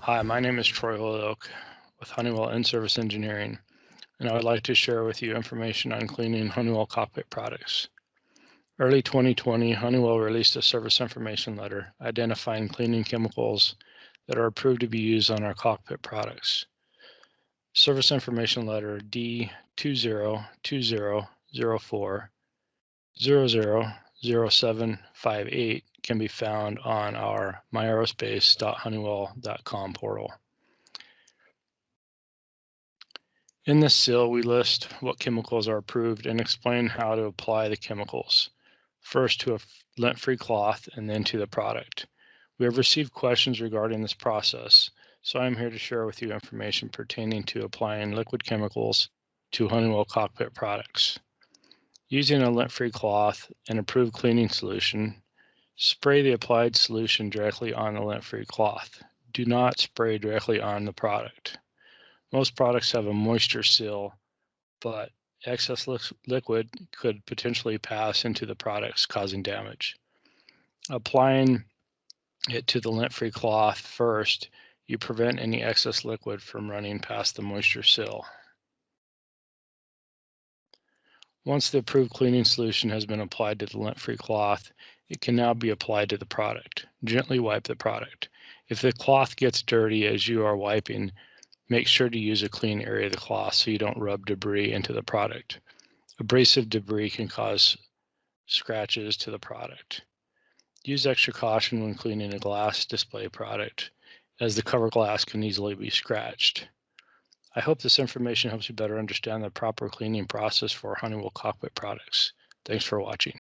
Hi, my name is Troy Holyoke with Honeywell In-Service Engineering, and I would like to share with you information on cleaning Honeywell cockpit products. Early 2020, Honeywell released a service information letter identifying cleaning chemicals that are approved to be used on our cockpit products. Service information letter D202004000758 can be found on our myaerospace.honeywell.com portal. In this seal, we list what chemicals are approved and explain how to apply the chemicals, first to a lint-free cloth and then to the product. We have received questions regarding this process, so I'm here to share with you information pertaining to applying liquid chemicals to Honeywell cockpit products. Using a lint-free cloth and approved cleaning solution, spray the applied solution directly on the lint-free cloth. Do not spray directly on the product. Most products have a moisture seal, but excess liquid could potentially pass into the products, causing damage. Applying it to the lint-free cloth first, you prevent any excess liquid from running past the moisture seal. Once the approved cleaning solution has been applied to the lint-free cloth, it can now be applied to the product. Gently wipe the product. If the cloth gets dirty as you are wiping, make sure to use a clean area of the cloth so you don't rub debris into the product. Abrasive debris can cause scratches to the product. Use extra caution when cleaning a glass display product, as the cover glass can easily be scratched. I hope this information helps you better understand the proper cleaning process for Honeywell cockpit products. Thanks for watching.